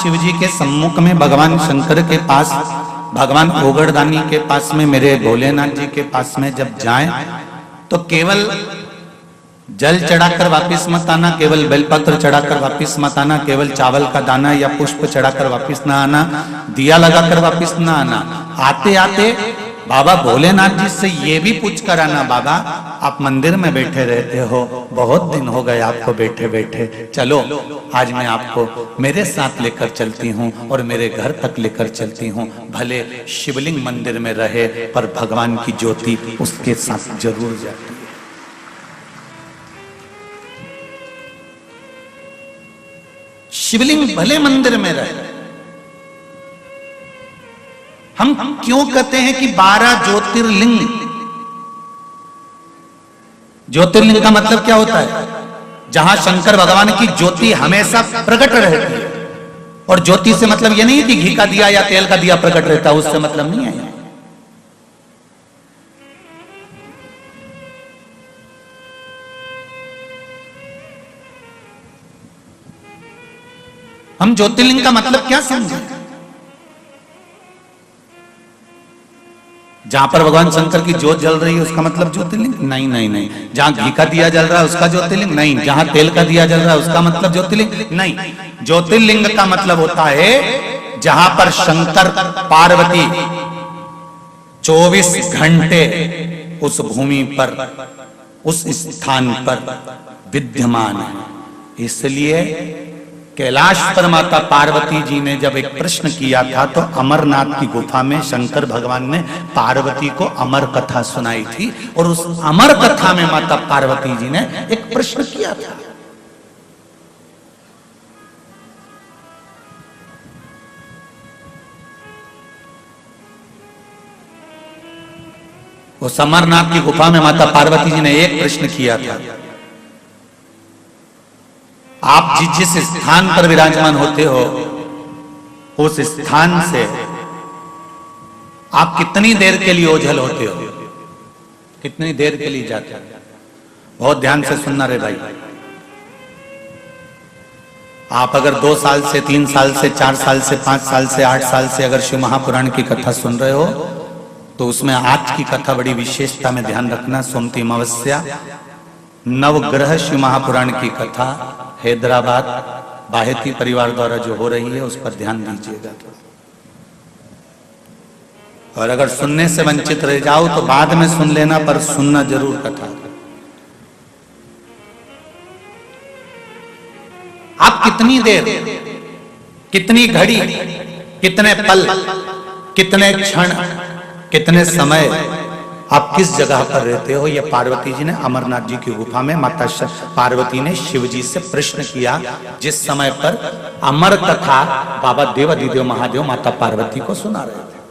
शिव जी के सम्मुख में भगवान शंकर के पास, भगवान ओगड़दानी के पास में, मेरे भोलेनाथ जी के पास में जब जाएं तो केवल जल चढ़ाकर वापिस मत आना, केवल बेलपत्र चढ़ाकर वापिस मत आना, केवल चावल का दाना या पुष्प चढ़ाकर वापिस ना आना, दिया लगाकर वापिस ना आना। आते आते बाबा भोलेनाथ जी से ये भी पूछ कर आना, बाबा आप मंदिर में बैठे रहते हो, बहुत दिन हो गए आपको बैठे बैठे, चलो आज मैं आपको मेरे साथ लेकर चलती हूँ और मेरे घर तक लेकर चलती हूँ। भले शिवलिंग मंदिर में रहे पर भगवान की ज्योति उसके साथ जरूर जाती है। शिवलिंग भले मंदिर में रहे। हम क्यों कहते हैं कि 12 ज्योतिर्लिंग? ज्योतिर्लिंग का मतलब क्या होता है? जहां शंकर भगवान की ज्योति हमेशा प्रकट रहती है। और ज्योति से मतलब यह नहीं है कि घी का दिया या तेल का दिया प्रकट रहता है, उससे मतलब नहीं है। हम ज्योतिर्लिंग का मतलब क्या समझे? जहां पर भगवान शंकर की ज्योत जल रही है उसका मतलब ज्योतिर्लिंग? नहीं नहीं नहीं। जहां घी का दिया जल रहा है उसका ज्योतिर्लिंग? नहीं। जहां तेल का दिया जल रहा है उसका मतलब ज्योतिर्लिंग? नहीं। ज्योतिर्लिंग का मतलब होता है जहां पर शंकर पार्वती 24 घंटे उस भूमि पर, उस स्थान पर विद्यमान है। इसलिए कैलाश पर माता पार्वती जी ने जब एक प्रश्न किया था तो अमरनाथ की गुफा में शंकर भगवान ने पार्वती को अमर कथा सुनाई थी और उस अमर कथा में माता पार्वती जी ने एक प्रश्न किया था। उस अमरनाथ की गुफा में माता पार्वती जी ने एक प्रश्न किया था, आप जिस स्थान पर विराजमान होते हो उस स्थान से आप कितनी देर के लिए ओझल होते हो, कितनी देर के लिए जाते हो? बहुत ध्यान से सुनना रे भाई। आप अगर 2 साल से 3 साल से 4 साल से 5 साल से 8 साल से अगर शिव महापुराण की कथा सुन रहे हो तो उसमें आज की कथा बड़ी विशेषता में ध्यान रखना। सोमती अमावस्या नवग्रह शिव महापुराण की कथा हैदराबाद बाहेती परिवार द्वारा जो हो रही है उस पर ध्यान दीजिएगा। और अगर सुनने से वंचित रह जाओ तो बाद में सुन लेना, पर सुनना जरूर कथा। आप कितनी देर, कितनी घड़ी, कितने पल, कितने क्षण, कितने समय आप किस जगह पर रहते हो, यह पार्वती जी ने अमरनाथ जी की गुफा में माता पार्वती ने शिव जी से प्रश्न किया, जिस समय पर अमर कथा बाबा देवाधिदेव महादेव माता पार्वती को सुना रहे थे।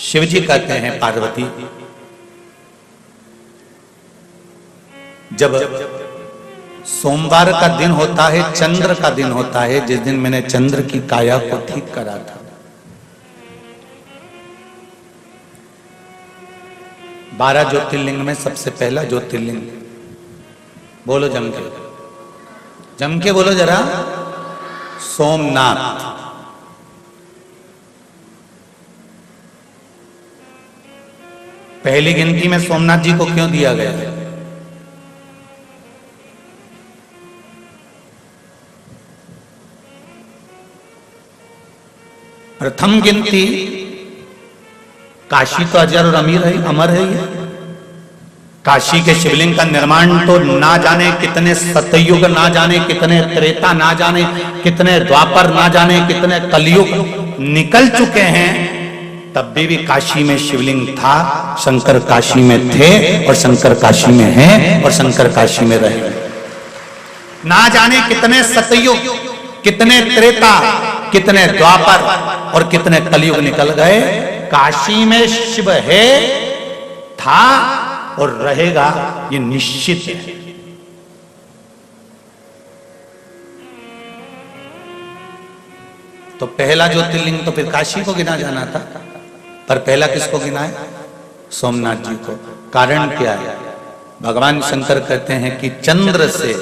शिव जी कहते हैं पार्वती, जब सोमवार का दिन होता है, चंद्र का दिन होता है, जिस दिन मैंने चंद्र की काया को ठीक करा था, 12 ज्योतिर्लिंग में सबसे पहला ज्योतिर्लिंग, बोलो जम के, जम के बोलो जरा, सोमनाथ। पहली गिनती में सोमनाथ जी को क्यों दिया गया? प्रथम गिनती काशी तो अजर और अमर है। काशी के शिवलिंग का निर्माण तो ना जाने कितने सतयुग, ना जाने कितने त्रेता, ना जाने कितने द्वापर, ना जाने कितने कलयुग निकल चुके हैं, तब भी काशी में शिवलिंग था। शंकर काशी में थे और शंकर काशी में हैं और शंकर काशी में रहे। ना जाने कितने सतयुग, कितने त्रेता, कितने द्वापर और कितने कलयुग निकल गए, काशी में शिव है, था और रहेगा, ये निश्चित है। तो पहला ज्योतिर्लिंग तो फिर काशी को गिना जाना था, पर पहला किसको गिना है? सोमनाथ जी को। कारण क्या है? भगवान शंकर कहते हैं कि चंद्र से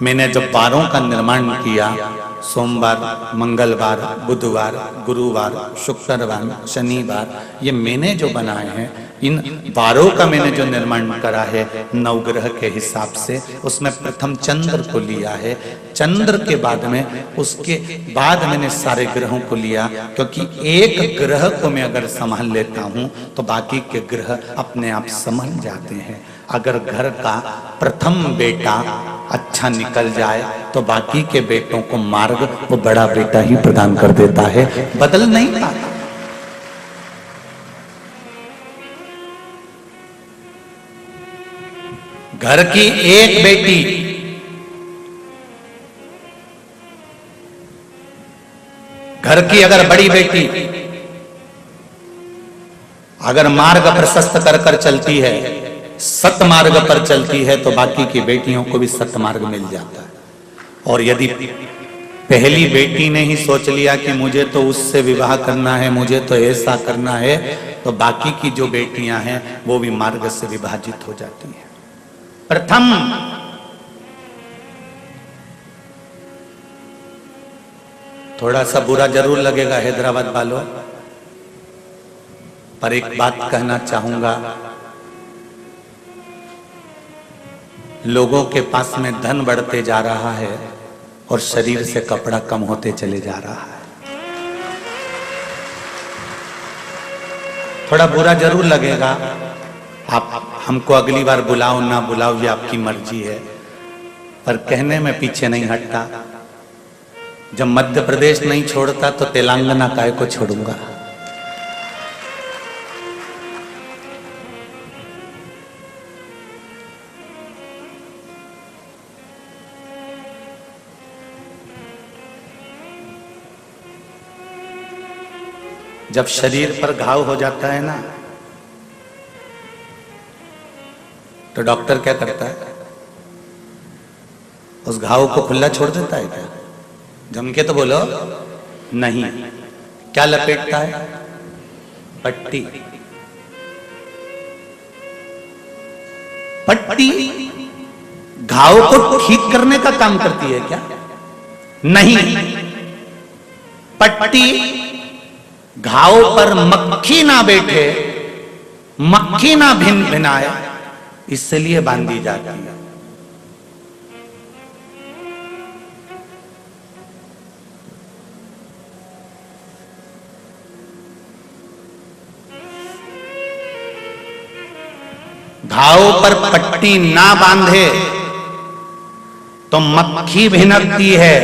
मैंने जब वारों का निर्माण किया, सोमवार, मंगलवार, बुधवार, गुरुवार, शुक्रवार, शनिवार, ये मैंने जो बनाए हैं, इन वारों का मैंने जो निर्माण करा है नवग्रह के हिसाब से, उसमें प्रथम चंद्र को लिया है। चंद्र के बाद में, उसके बाद मैंने सारे ग्रहों को लिया, क्योंकि एक ग्रह को मैं अगर संभाल लेता हूं तो बाकी के ग्रह अपने आप संभल जाते हैं। अगर घर का प्रथम बेटा अच्छा निकल जाए तो बाकी के बेटों को मार्ग वो बड़ा बेटा ही प्रदान कर देता है, बदल नहीं पाता। घर की एक बेटी घर की अगर बड़ी बेटी अगर मार्ग प्रशस्त कर कर चलती है, सतमार्ग पर चलती है, तो बाकी की बेटियों को भी सतमार्ग मिल जाता है। और यदि पहली बेटी ने ही सोच लिया कि मुझे तो उससे विवाह करना है, मुझे तो ऐसा करना है, तो बाकी की जो बेटियां हैं वो भी मार्ग से विभाजित हो जाती हैं। प्रथम थोड़ा सा बुरा जरूर लगेगा हैदराबाद वालों, पर एक बात कहना चाहूंगा, लोगों के पास में धन बढ़ते जा रहा है और शरीर से कपड़ा कम होते चले जा रहा है। थोड़ा बुरा जरूर लगेगा, आप हमको अगली बार बुलाओ ना बुलाओ ये आपकी मर्जी है, पर कहने में पीछे नहीं हटता। जब मध्य प्रदेश नहीं छोड़ता तो तेलंगाना काहे को छोड़ूंगा। जब शरीर पर घाव हो जाता है ना, तो डॉक्टर क्या करता है? उस घाव को खुला छोड़ देता है क्या? जम के तो बोलो नहीं। क्या लपेटता है? पट्टी। पट्टी घाव को ठीक करने का काम करती है क्या? नहीं। पट्टी घाव पर मक्खी ना बैठे, मक्खी ना भिन भिनाए, इसलिए बांधी जाती है। घाव पर पट्टी ना बांधे तो मक्खी भिनकती है,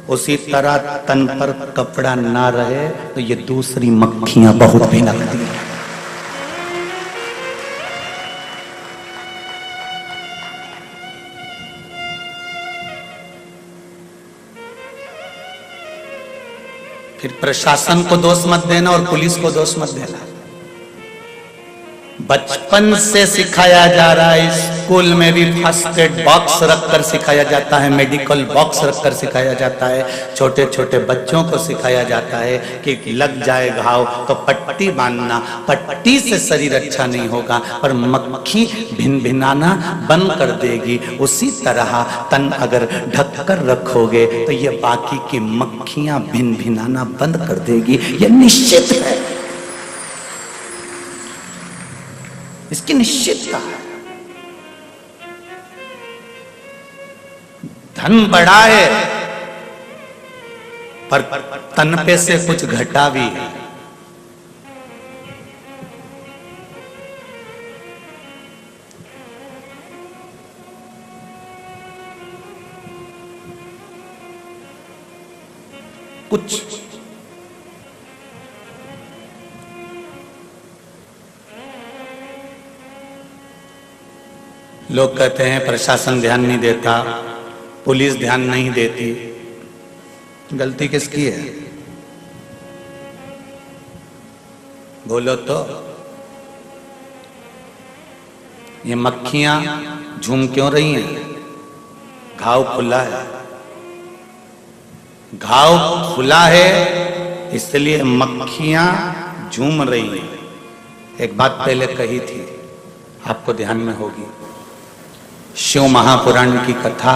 उसी तरह तन पर कपड़ा ना रहे तो ये दूसरी मक्खियां बहुत भिनकती हैं। फिर प्रशासन को दोष मत देना और पुलिस को दोष मत देना। बचपन से सिखाया जा रहा है, स्कूल में भी फर्स्ट एड बॉक्स रखकर सिखाया जाता है, मेडिकल बॉक्स रखकर सिखाया जाता है, छोटे छोटे बच्चों को सिखाया जाता है कि लग जाए घाव तो पट्टी बांधना, पट्टी से शरीर अच्छा नहीं होगा पर मक्खी भिन भिनाना बंद कर देगी। उसी तरह तन अगर ढककर रखोगे तो ये बाकी की मक्खियां भिन भिनाना बंद कर देगी, ये निश्चित है, इसकी निश्चितता है। धन बढ़ा है पर तन पे से कुछ घटा भी है। कुछ लोग कहते हैं प्रशासन ध्यान नहीं देता, पुलिस ध्यान नहीं देती। गलती किसकी है? बोलो तो। ये मक्खियां झूम क्यों रही हैं? घाव खुला है, घाव खुला है इसलिए मक्खियां झूम रही हैं। एक बात पहले कही थी, आपको ध्यान में होगी। शिव महापुराण की कथा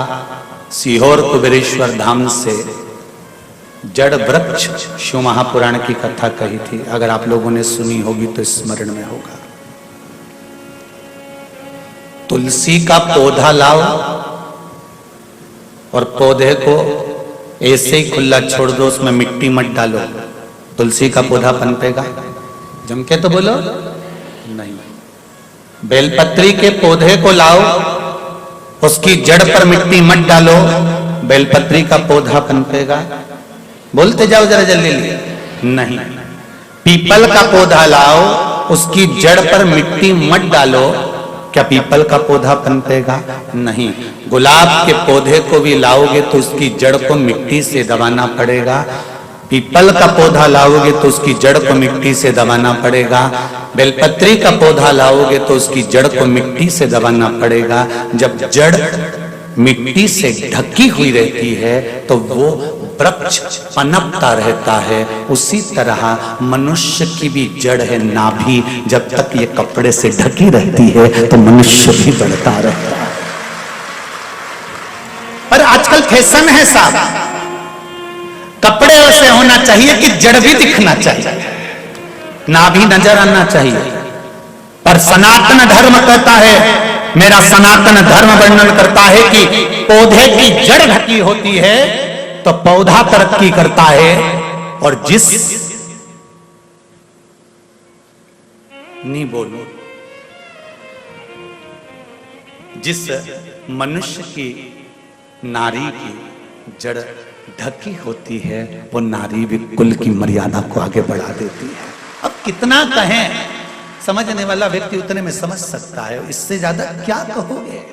सीहोर कुबेरेश्वर धाम से जड़ वृक्ष शिव महापुराण की कथा कही थी। अगर आप लोगों ने सुनी होगी तो स्मरण में होगा। तुलसी का पौधा लाओ और पौधे को ऐसे ही खुला छोड़ दो, उसमें मिट्टी मत डालो, तुलसी का पौधा पनपेगा? जम के तो बोलो नहीं। बेलपत्री के पौधे को लाओ, उसकी जड़ पर मिट्टी मत डालो, बेलपत्री का पौधा पनपेगा? बोलते जाओ जरा जल्दी नहीं। पीपल का पौधा लाओ, उसकी जड़ पर मिट्टी मत डालो, क्या पीपल का पौधा पनपेगा? नहीं। गुलाब के पौधे को भी लाओगे तो उसकी जड़ को मिट्टी से दबाना पड़ेगा। पीपल का पौधा लाओगे तो उसकी जड़ को मिट्टी से दबाना पड़ेगा। बेलपत्री का पौधा लाओगे तो उसकी जड़ को मिट्टी से दबाना पड़ेगा। जब जड़ मिट्टी से ढकी हुई रहती है तो वो वृक्ष पनपता रहता है। उसी तरह मनुष्य की भी जड़ है नाभि, जब तक ये कपड़े से ढकी रहती है तो मनुष्य भी बढ़ता रहता है। पर आजकल फैशन है साहब, कपड़े ऐसे होना चाहिए कि जड़ भी दिखना चाहिए, नाभि नजर आना चाहिए। पर सनातन धर्म कहता है, मेरा सनातन धर्म वर्णन करता है कि पौधे की जड़ ढकी होती है तो पौधा तरक्की करता है। और जिस मनुष्य की नारी की जड़ ढकी होती है वो नारी भी कुल की मर्यादा को आगे बढ़ा देती है। अब कितना कहें, समझने वाला व्यक्ति उतने में समझ सकता है, इससे ज्यादा क्या कहोगे?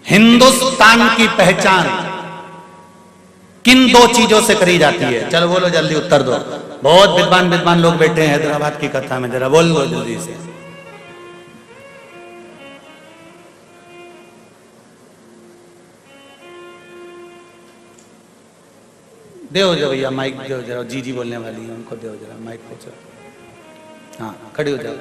हिंदुस्तान की पहचान किन दो चीजों से करी जाती है? चलो बोलो जल्दी उत्तर दो। बहुत विद्वान लोग बैठे हैं हैदराबाद की कथा में, जरा बोल लो जल्दी से। दो जो भैया माइक दो जरा, जी बोलने वाली है उनको दो जरा माइक पे। चलो हाँ खड़ी हो जाओ।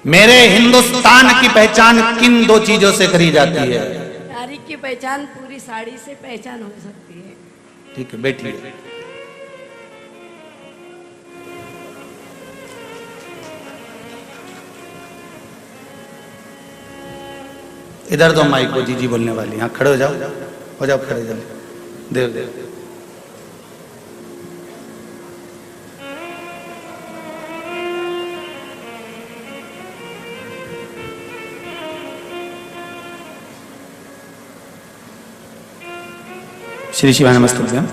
मेरे हिंदुस्तान की पहचान किन दो चीजों से करी जाती है? नारी की पहचान पूरी साड़ी से पहचान हो सकती है। ठीक है बैठिए। इधर दो माइक को, जी बोलने वाली। हाँ खड़े हो जाओ खड़े जल्दी। देव श्री शिवाय नमस्तुभ्यम।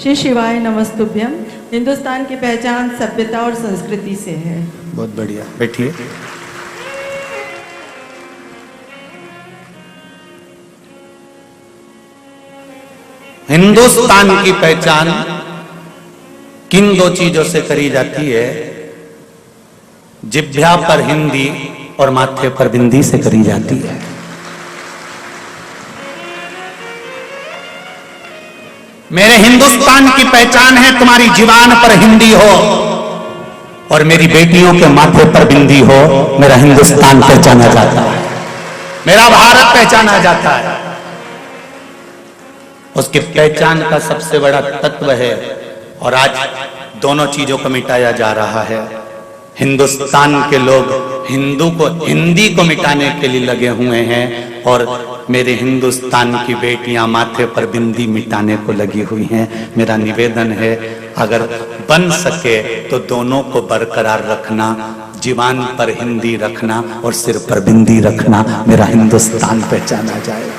श्री शिवाय नमस्तुभ्यम। हिंदुस्तान की पहचान सभ्यता और संस्कृति से है। बहुत बढ़िया, बैठिए। हिंदुस्तान की पहचान किन दो चीजों से करी जाती है? जिह्वा पर हिंदी और माथे पर बिंदी से करी जाती है। मेरे हिंदुस्तान की पहचान है तुम्हारी जीवान पर हिंदी हो और मेरी बेटियों के माथे पर बिंदी हो। मेरा हिंदुस्तान पहचाना जाता है, मेरा भारत पहचाना जाता है। उसकी पहचान का सबसे बड़ा तत्व है और आज दोनों चीजों को मिटाया जा रहा है। हिंदुस्तान के लोग हिंदी को मिटाने के लिए लगे हुए हैं और मेरे हिंदुस्तान की बेटियां माथे पर बिंदी मिटाने को लगी हुई हैं। मेरा निवेदन है अगर बन सके तो दोनों को बरकरार रखना, जीवान पर हिंदी रखना और सिर पर बिंदी रखना। मेरा हिंदुस्तान पहचाना जाएगा।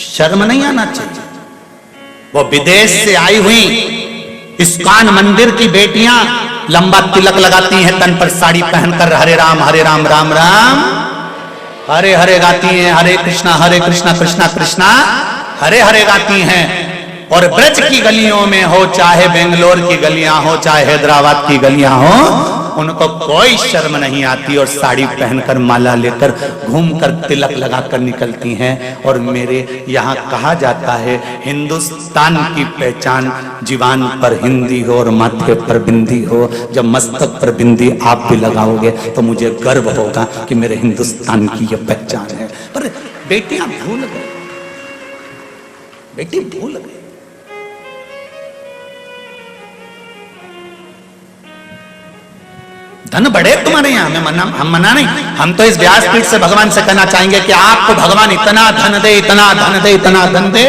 शर्म नहीं आना चाहिए। वो विदेश से आई हुई इस्कॉन मंदिर की बेटियां लंबा तिलक लगाती हैं, तन पर साड़ी पहनकर हरे राम राम राम हरे हरे गाती हैं, हरे कृष्णा कृष्णा कृष्णा हरे हरे गाती हैं। और ब्रज की गलियों में हो, चाहे बेंगलोर की गलियां हो, चाहे हैदराबाद की गलियां हो, उनको कोई शर्म नहीं आती और साड़ी पहनकर माला लेकर घूमकर तिलक लगाकर निकलती हैं। और मेरे यहाँ कहा जाता है हिंदुस्तान की पहचान जीवान पर हिंदी हो और माथे पर बिंदी हो। जब मस्तक पर बिंदी आप भी लगाओगे तो मुझे गर्व होगा कि मेरे हिंदुस्तान की यह पहचान है। पर बेटियां भूल गए, बेटी भूल गई। धन बढ़े तुम्हारे यहाँ, हम मना नहीं। हम तो इस व्यासपीठ से भगवान से कहना चाहेंगे कि आपको भगवान इतना धन दे, इतना धन दे, इतना धन दे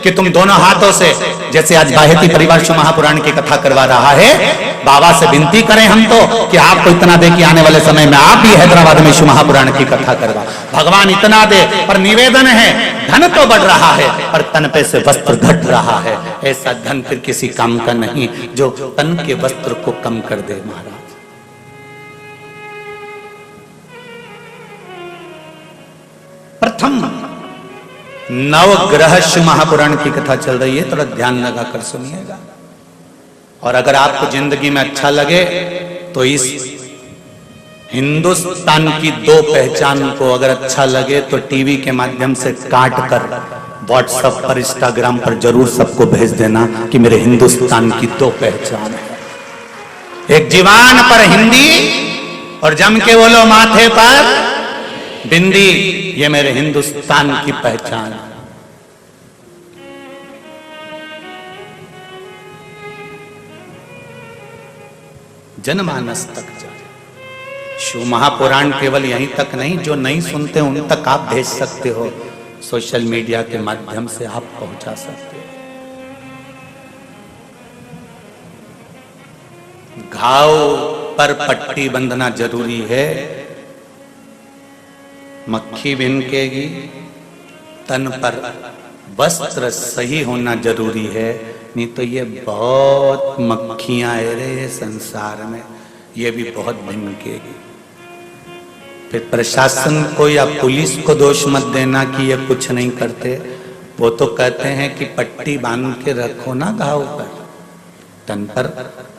कि तुम दोनों हाथों से, जैसे आज बाहेती परिवार शिव महापुराण की कथा करवा रहा है, बाबा से विनती करें हम तो कि आपको इतना दे कि आने वाले समय में आप भी हैदराबाद में शिव महापुराण की कथा करवा। भगवान इतना दे, पर निवेदन है धन तो बढ़ रहा है पर तन पे से वस्त्र घट रहा है। ऐसा धन फिर किसी काम का नहीं जो तन के वस्त्र को कम कर दे। महाराज प्रथम नवग्रह शिव महापुराण की कथा चल रही है, थोड़ा ध्यान लगाकर सुनिएगा। और अगर आपको जिंदगी में अच्छा लगे तो इस हिंदुस्तान की दो पहचान को अगर अच्छा लगे तो टीवी के माध्यम से काट कर व्हाट्सएप पर, इंस्टाग्राम पर जरूर सबको भेज देना कि मेरे हिंदुस्तान की दो पहचान है। एक जीवान पर हिंदी और जम के बोलो माथे पर बिंदी, ये मेरे हिंदुस्तान की पहचान है। जनमानस तक जाए शिव महापुराण। केवल यहीं तक नहीं, जो नहीं सुनते उन तक आप भेज सकते हो, सोशल मीडिया के माध्यम से आप पहुंचा सकते हो। घाव पर पट्टी बंधना जरूरी है, मक्खी भिनकेगी, तन पर वस्त्र सही होना जरूरी है, नहीं तो ये बहुत मक्खियां है रे संसार में, ये भी बहुत भिनकेगी। फिर प्रशासन को या पुलिस को दोष मत देना कि ये कुछ नहीं करते। वो तो कहते हैं कि पट्टी बांध के रखो ना घाव पर, तन पर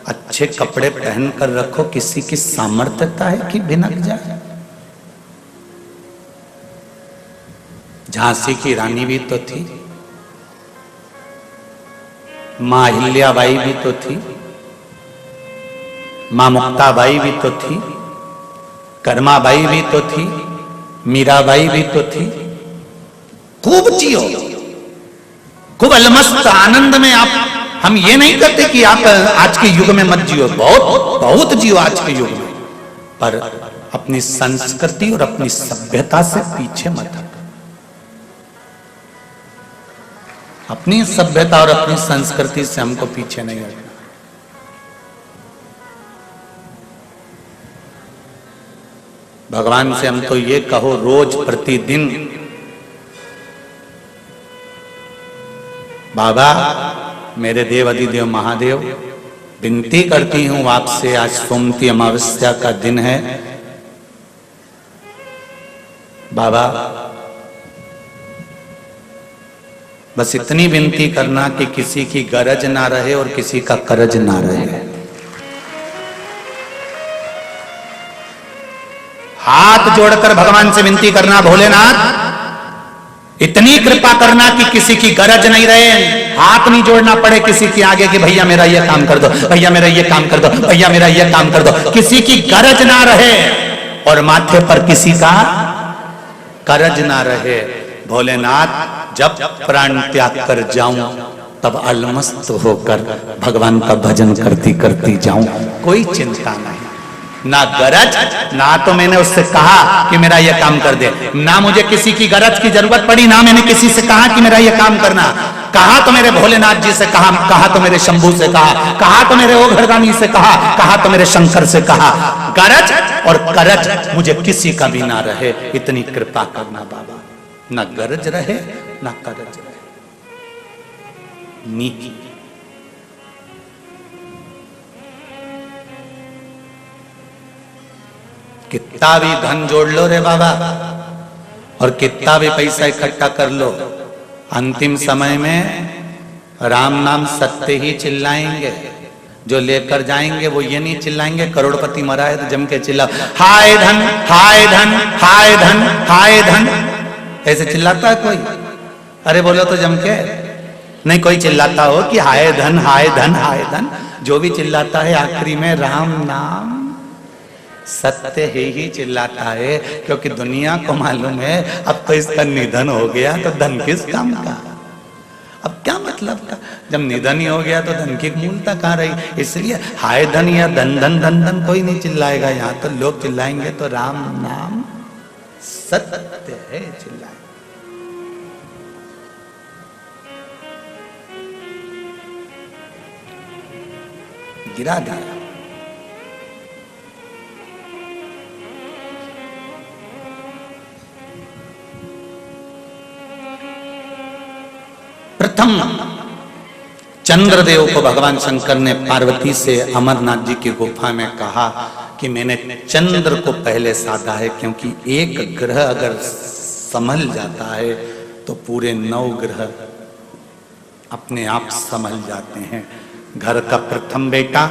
अच्छे कपड़े पहन कर रखो। किसी की सामर्थ्यता है कि भिनक जाए। झांसी की रानी भी तो थी, मां अहिल्याबाई भी तो थी, मां मुक्ताबाई भी तो थी, कर्माबाई भी तो थी, मीराबाई भी तो थी। खूब जियो, खूब अलमस्त आनंद में आप। हम ये नहीं कहते कि आप आज के युग में मत जियो, बहुत बहुत जियो आज के युग में, पर अपनी संस्कृति और अपनी सभ्यता से पीछे मत हटो। अपनी सभ्यता और अपनी संस्कृति से हमको पीछे नहीं हटना। भगवान से हम तो ये कहो रोज प्रतिदिन, बाबा मेरे देव अधिदेव महादेव, विनती करती हूं आपसे, आज सोमती अमावस्या का दिन है बाबा, बस इतनी विनती करना कि किसी की गरज ना रहे और किसी का करज ना रहे। हाथ जोड़कर भगवान से विनती करना, भोलेनाथ इतनी कृपा करना कि किसी की गरज नहीं रहे, हाथ नहीं जोड़ना पड़े किसी के आगे कि भैया मेरा ये काम कर दो, भैया मेरा ये काम कर दो, भैया मेरा ये काम कर दो। किसी की गरज ना रहे और माथे पर किसी का करज ना रहे। भोलेनाथ जब प्राण त्याग कर जाऊं तब अलमस्त होकर भगवान का भजन करती करती जाऊं, कोई चिंता नहीं। ना गरज, ना तो मैंने उससे कहा कि मेरा यह काम कर दे, ना मुझे किसी की गरज की जरूरत पड़ी, ना मैंने किसी से कहा कि मेरा यह काम करना। कहा तो मेरे भोलेनाथ जी से कहा तो मेरे शंभू से कहा तो मेरे ओघरदानी से कहा तो मेरे शंकर से कहा। गरज और करज मुझे किसी का भी ना रहे, इतनी कृपा करना बाबा। ना गरज रहे ना करज रहे। नीति कितना भी धन जोड़ लो रे बाबा और कितना भी पैसा इकट्ठा कर लो, अंतिम समय में राम नाम सत्य ही चिल्लाएंगे, जो लेकर जाएंगे वो ये नहीं चिल्लाएंगे करोड़पति मरा है तो जम के चिल्लाओ हाय धन हाय धन हाय धन हाय धन, ऐसे चिल्लाता है कोई? अरे बोलो तो जम के। नहीं कोई चिल्लाता हो कि हाय धन हाय धन हाय धन, जो भी चिल्लाता है आखिरी में राम नाम सत्य ही चिल्लाता है, क्योंकि दुनिया को मालूम है अब तो इसका निधन हो गया तो धन किस काम का, अब क्या मतलब का, जब निधन ही हो गया तो धन की मूलता कहाँ रही। इसलिए हाय धन या धन धन धन धन कोई नहीं चिल्लाएगा, यहाँ तो लोग चिल्लाएंगे तो राम नाम सत्य है चिल्लाए। गिरा दिया। प्रथम चंद्रदेव को भगवान शंकर ने पार्वती से अमरनाथ जी की गुफा में कहा कि मैंने चंद्र को पहले साधा है, क्योंकि एक ग्रह अगर संभल जाता है तो पूरे 9 ग्रह अपने आप संभल जाते हैं। घर का प्रथम बेटा,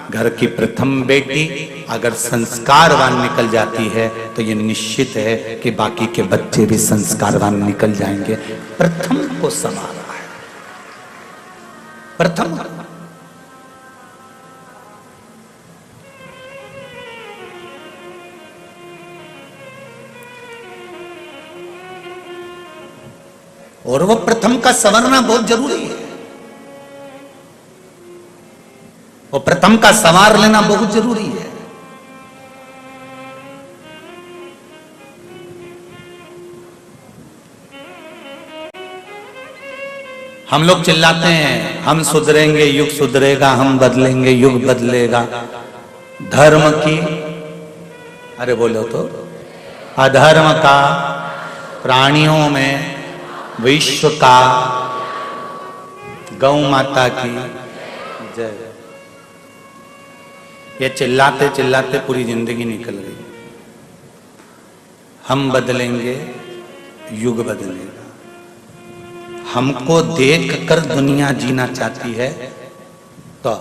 घर की प्रथम बेटी अगर संस्कारवान निकल जाती है तो ये निश्चित है कि बाकी के बच्चे भी संस्कारवान निकल जाएंगे। प्रथम को संभाला है, प्रथम। और वो प्रथम का संवरना बहुत जरूरी है, वो प्रथम का संवार लेना बहुत जरूरी है। हम लोग चिल्लाते हैं हम सुधरेंगे युग सुधरेगा, हम बदलेंगे युग बदलेगा। धर्म की, अरे बोलो तो, अधर्म का प्राणियों में विश्व का, गौ माता की जय। ये चिल्लाते चिल्लाते पूरी जिंदगी निकल गई। हम बदलेंगे युग बदलेगा। हमको देख कर दुनिया जीना चाहती है तो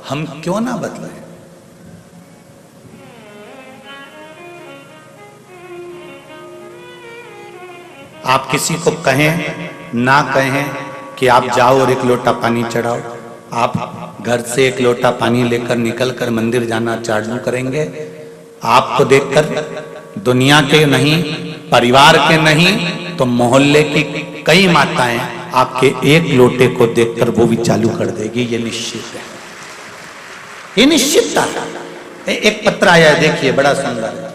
हम क्यों ना बदलें। आप किसी को कहें ना कहें कि आप जाओ और एक लोटा पानी चढ़ाओ, आप घर से एक लोटा पानी लेकर निकलकर मंदिर जाना चालू करेंगे, आपको देखकर दुनिया के नहीं, परिवार के नहीं तो मोहल्ले की कई माताएं आपके एक लोटे को देखकर वो भी चालू कर देगी। ये निश्चित है, ये निश्चितता है। एक पत्र आया है, देखिए बड़ा सुंदर है।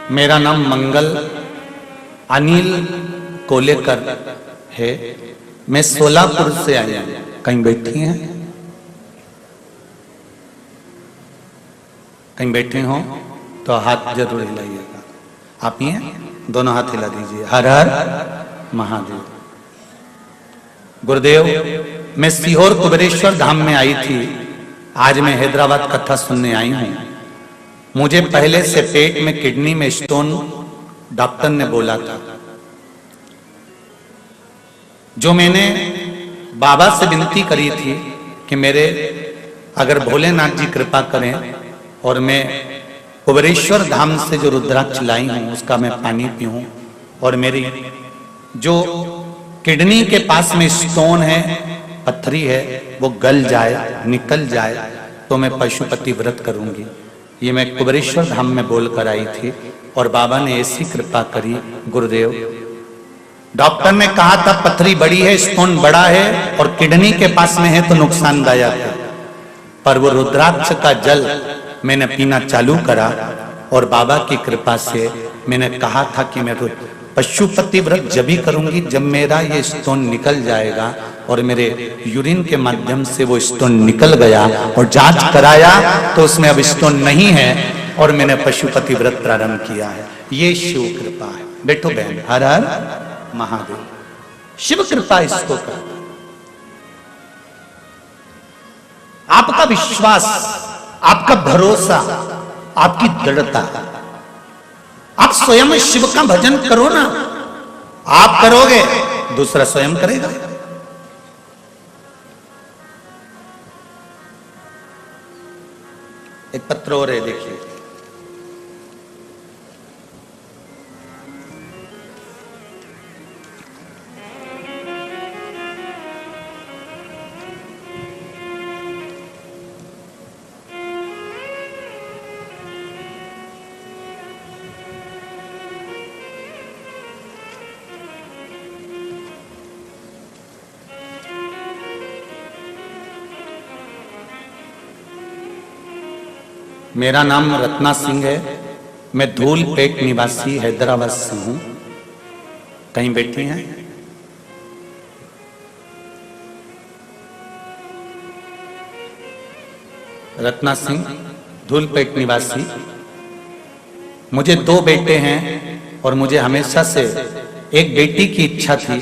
मेरा नाम मंगल अनिल कोलेकर है, मैं सोलापुर से आया हूं। कहीं बैठी हैं, कहीं बैठे हो तो हाथ जरूर हिलाइएगा। आप ही हैं, दोनों हाथ हिला दीजिए। हर हर महादेव। गुरुदेव, मैं सीहोर कुबेरेश्वर धाम में आई थी, आज मैं हैदराबाद कथा सुनने आई हूं। मुझे पहले से पेट में किडनी में स्टोन डॉक्टर ने बोला था, जो मैंने बाबा से विनती करी थी कि मेरे अगर भोलेनाथ जी कृपा करें और मैं कुबेरेश्वर धाम से जो रुद्राक्ष लाई हूं उसका मैं पानी पीऊं और मेरी जो किडनी के पास में स्टोन है, पत्थरी है, वो गल जाए, निकल जाए तो मैं पशुपति व्रत करूंगी। ये मैं कुबेरेश्वर धाम में बोलकर आई थी और बाबा ने ऐसी कृपा करी। गुरुदेव, डॉक्टर ने कहा था पथरी बड़ी है, स्टोन बड़ा है और किडनी के पास में है तो नुकसानदायक है, पर वो रुद्राक्ष का जल मैंने पीना चालू करा और बाबा की कृपा से मैंने कहा था कि मैं तो पशुपति व्रत जब ही करूंगी जब मेरा ये स्टोन निकल जाएगा, और मेरे यूरिन के माध्यम से वो स्टोन निकल गया और जांच कराया तो उसमें अब स्टोन नहीं है और मैंने पशुपति व्रत प्रारंभ किया है। ये शिव कृपा है। बैठो बहन, हर हर महादेव। शिव कृपा इसको कहते हैं। आपका विश्वास, आपका भरोसा, आपकी दृढ़ता। आप स्वयं शिव का भजन करो ना, आप करोगे दूसरा स्वयं करेगा। एक पत्र और है, देखिए। मेरा नाम रत्ना सिंह है। मैं धूलपेट निवासी हैदराबाद से हूं। कहीं बैठी हैं? रत्ना सिंह, धूलपेट निवासी। मुझे 2 बेटे हैं और मुझे हमेशा से एक बेटी की इच्छा थी।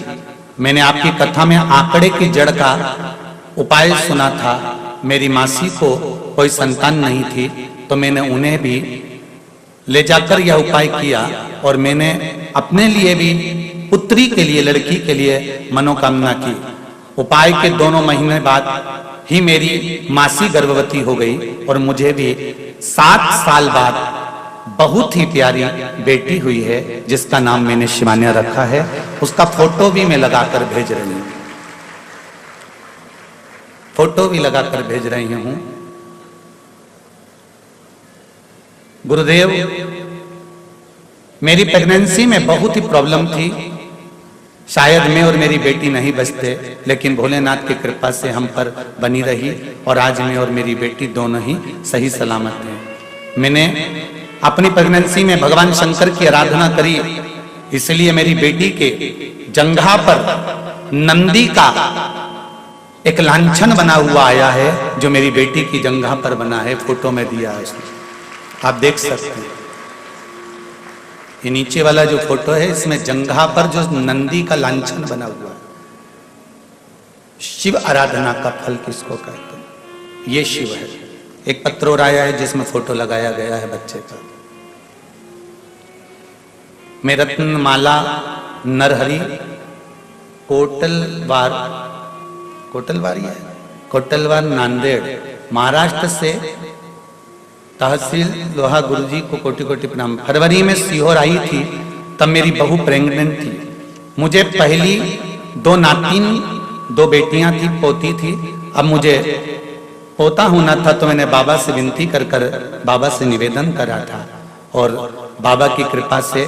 मैंने आपकी कथा में आंकड़े की जड़ का उपाय सुना था। मेरी मासी को कोई संतान नहीं थी, तो मैंने उन्हें भी ले जाकर यह उपाय किया और मैंने अपने लिए भी पुत्री के लिए, लड़की के लिए मनोकामना की। उपाय के 2 महीने बाद ही मेरी मासी गर्भवती हो गई और मुझे भी 7 साल बाद बहुत ही प्यारी बेटी हुई है, जिसका नाम मैंने शिवान्या रखा है। उसका फोटो भी मैं लगाकर भेज रही हूं, फोटो भी लगाकर भेज रही हूं। गुरुदेव, मेरी प्रेगनेंसी में बहुत ही प्रॉब्लम थी। शायद मैं और मेरी बेटी नहीं बचते, लेकिन भोलेनाथ की कृपा से हम पर बनी रही और आज मैं और मेरी बेटी दोनों ही सही सलामत हैं। मैंने अपनी प्रेगनेंसी में भगवान शंकर की आराधना करी, इसलिए मेरी बेटी के जंघा पर नंदी का एक लांछन बना हुआ आया है, जो मेरी बेटी की जंघा पर बना है। फोटो में दिया है उसने, आप देख सकते हैं। ये नीचे वाला जो फोटो है, इसमें जंघा पर जो नंदी का लांछन बना हुआ है। शिव आराधना का फल किसको कहते हैं? ये शिव है। एक पत्र और आया है जिसमें फोटो लगाया गया है बच्चे का। मैं रत्नमाला नरहरी कोटलवार नांदेड़ महाराष्ट्र से तहसील लोहा गुरुजी को कोटि कोटि प्रणाम। फरवरी में सीहोर आई थी, तब मेरी बहू प्रेग्नेंट थी। मुझे पहली 2 नातिन, 2 बेटियां थी, पोती थी। अब मुझे पोता होना था, तो मैंने बाबा से विनती कर बाबा से निवेदन करा था और बाबा की कृपा से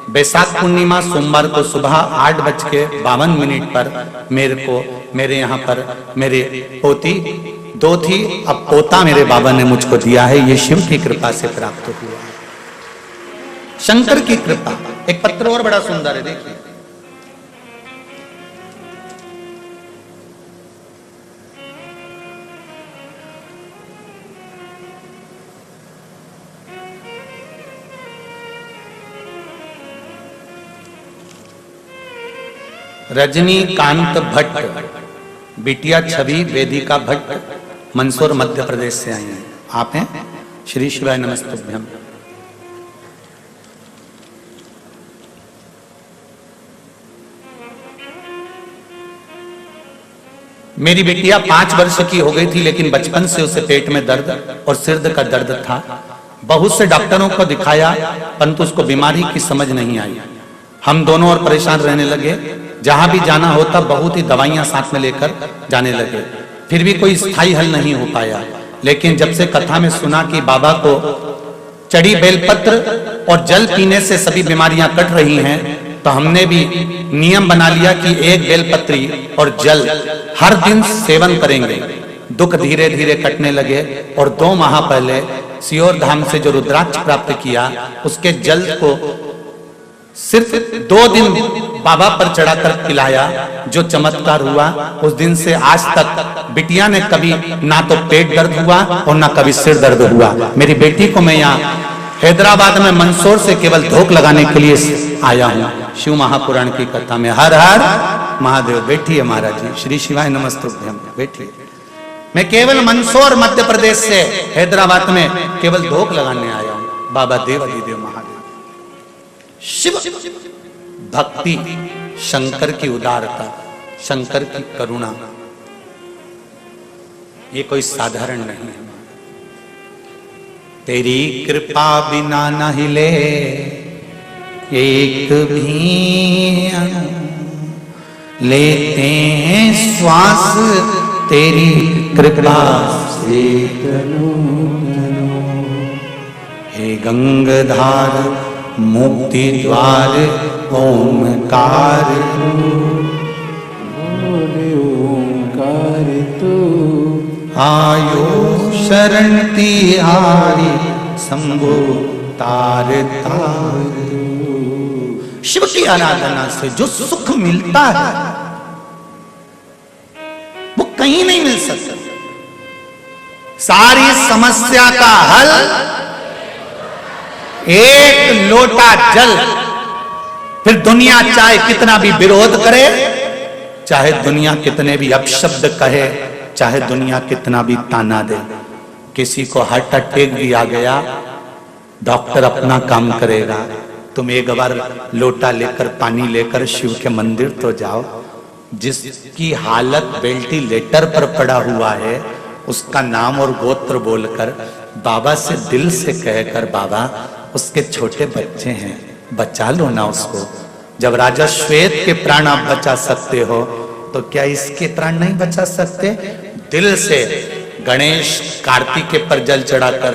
बैसाख पूर्णिमा सोमवार को सुबह 8:52 पर मेरे यहाँ पर मेरे पोती 2 थी, अब पोता मेरे बाबा ने मुझको दिया है। ये शिव की कृपा से प्राप्त हुआ, शंकर की कृपा। एक पत्र और बड़ा सुंदर है, देखिए। रजनीकांत भट्ट, बिटिया छवि वेदिका भट्ट, मंदसौर मध्य प्रदेश से आई हैं। आप हैं? श्री शिवाय नमस्तुभ्यम। मेरी बिटिया 5 वर्ष की हो गई थी, लेकिन बचपन से उसे पेट में दर्द और सिर का दर्द था। बहुत से डॉक्टरों को दिखाया, परंतु उसको बीमारी की समझ नहीं आई। हम दोनों और परेशान रहने लगे। जहां भी जाना होता बहुत ही दवाइयां साथ में लेकर जाने लगे, फिर भी कोई स्थायी हल नहीं हो पाया। लेकिन जब से कथा में सुना कि बाबा को चढ़ी बेलपत्र और जल पीने से सभी बीमारियां कट रही हैं, तो हमने भी नियम बना लिया कि 1 बेलपत्री और जल हर दिन सेवन करेंगे। दुख धीरे धीरे कटने लगे और 2 माह पहले सियोर धाम से जो रुद्राक्ष प्राप्त किया, उसके जल को सिर्फ 2 दिन बाबा पर चढ़ाकर पिलाया, जो चमत्कार हुआ, उस दिन से आज तक बिटिया ने कभी ना तो पेट दर्द हुआ और ना कभी सिर दर्द हुआ। मेरी बेटी को मैं यहाँ हैदराबाद में मंदसौर से केवल धोख लगाने के लिए आया हूँ। शिव महापुराण की कथा में हर हर महादेव। बैठिए महाराज जी, श्री शिवाय नमस्तुभ्यम। बैठिए। मैं केवल मंदसौर मध्य प्रदेश से हैदराबाद में केवल धोख लगाने आया हूँ। बाबा देवादिदेव महादेव। शिव भक्ति, शंकर की उदारता, शंकर की करुणा, ये कोई साधारण नहीं है। तेरी कृपा बिना न हिले एक भी अणु, लेते हैं श्वास तेरी कृपा से तनु तनु। हे गंगाधार मुक्ति द्वार ओंकार तू, आयो शरण तिहारी शंभु तार तार। शिव की आराधना से जो सुख मिलता है वो कहीं नहीं मिल सकता। सारी समस्या का हल एक लोटा जल। फिर दुनिया चाहे कितना भी विरोध करे, चाहे दुनिया कितने भी अपशब्द कहे, चाहे दुनिया कितना भी ताना दे, किसी को हार्ट अटैक भी आ गया, डॉक्टर अपना काम करेगा। तुम एक बार लोटा लेकर, पानी लेकर शिव के मंदिर तो जाओ। जिसकी हालत वेंटिलेटर पर पड़ा हुआ है, उसका नाम और गोत्र बोलकर, बाबा से दिल से कहकर, बाबा उसके छोटे बच्चे हैं, बचा लो ना उसको। जब राजा श्वेत के प्राण आप बचा सकते हो, तो क्या इसके प्राण नहीं बचा सकते? दिल से गणेश कार्तिके पर जल चढ़ाकर,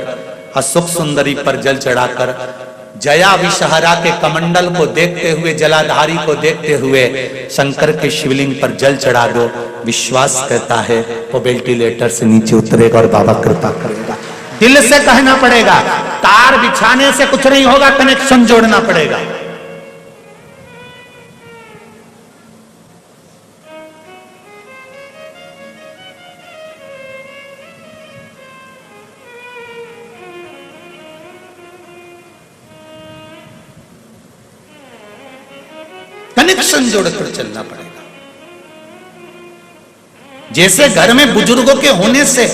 अशोक सुंदरी पर जल चढ़ाकर, जया विषहरा के कमंडल को देखते हुए, जलाधारी को देखते हुए शंकर के शिवलिंग पर जल चढ़ा दो। विश्वास कहता है वो वेंटिलेटर से नीचे उतरेगा और बाबा कृपा करेगा। दिल से कहना पड़ेगा, तार बिछाने से कुछ नहीं होगा, कनेक्शन जोड़ना पड़ेगा। कनेक्शन जोड़कर चलना पड़ेगा। जैसे घर में बुजुर्गों के होने से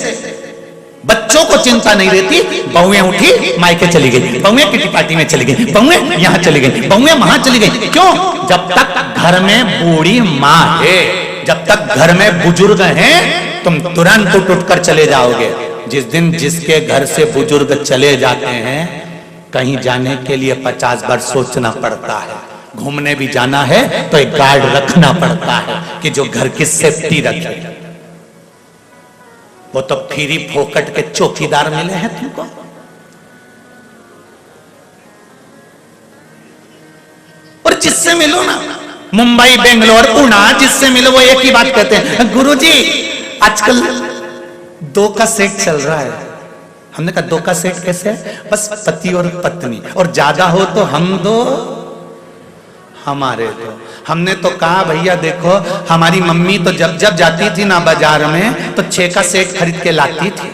बच्चों को चिंता नहीं रहती, बहुएं उठी मायके चली गई, बहुएं किटी पार्टी में चली गई, बहुएं यहां चली गई, बहुएं वहां चली गई। क्यों? जब तक घर में बूढ़ी माँ है, जब तक घर में बुजुर्ग हैं, तुम तुरंत उठ कर चले जाओगे। जिस दिन जिसके घर से बुजुर्ग चले जाते हैं, कहीं जाने के लिए 50 बार सोचना पड़ता है। घूमने भी जाना है तो एक गार्ड रखना पड़ता है कि जो घर की सेफ्टी रखे। वो तो फ्री फोकट के चौकीदार मिले हैं तुमको। और जिससे मिलो ना, मुंबई, बेंगलोर, पुणे, जिससे मिलो वो एक ही बात कहते हैं, गुरुजी आजकल 2 का सेट चल रहा है। हमने कहा 2 का सेट कैसे है? बस पति और पत्नी, और ज्यादा हो तो हम 2 हमारे 2। हमने तो कहा भैया देखो, हमारी मम्मी तो जब जब जाती थी ना बाजार में, तो 6 का सेट खरीद के लाती थी।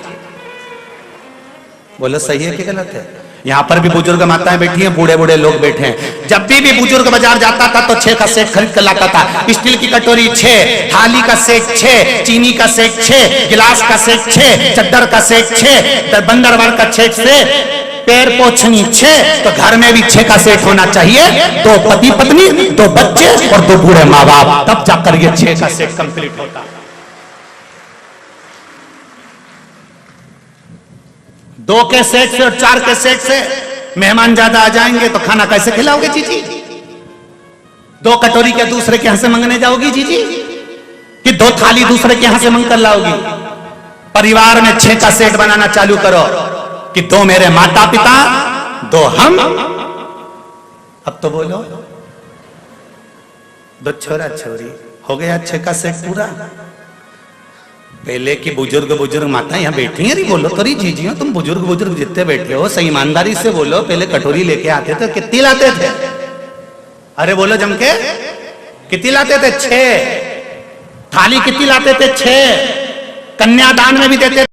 बोलो सही है कि गलत है? यहाँ पर भी बुजुर्ग माताएं बैठी हैं, बूढ़े बूढ़े लोग बैठे हैं। जब भी बुजुर्ग बाजार जाता था तो 6 का सेट खरीद कर लाता था। स्टील की कटोरी 6, थाली का सेट 6, चीनी का सेट 6, गिलास का सेट 6, चद्दर का सेट 6, बंदरवाल का सेट से पैर पोछनी 6, तो घर में भी 6 का सेट होना चाहिए। 2 पति पत्नी, 2 बच्चे और 2 बूढ़े माँ बाप, तब जाकर ये 6 का सेट कंप्लीट होता। 2 के सेट से और 4 के सेट से मेहमान ज्यादा आ जाएंगे तो खाना कैसे खिलाओगे जीजी? 2 कटोरी के दूसरे के यहां से मंगने जाओगी जीजी, कि 2 थाली दूसरे के यहां से मंग कर लाओगी? परिवार में 6 का सेट बनाना चालू करो कि 2 मेरे माता पिता, 2 हम। अब तो बोलो, 2 छोरा छोरी, हो गया 6 का सेट पूरा। पहले की बुजुर्ग माता यहाँ बैठी हैं, अरे बोलो तो जीजियो, तुम बुजुर्ग जितने बैठे हो सही ईमानदारी से बोलो, पहले कटोरी लेके आते थे कितनी लाते थे? अरे बोलो जम के, कितनी लाते थे? 6। थाली कितनी लाते थे? 6। कन्यादान में भी देते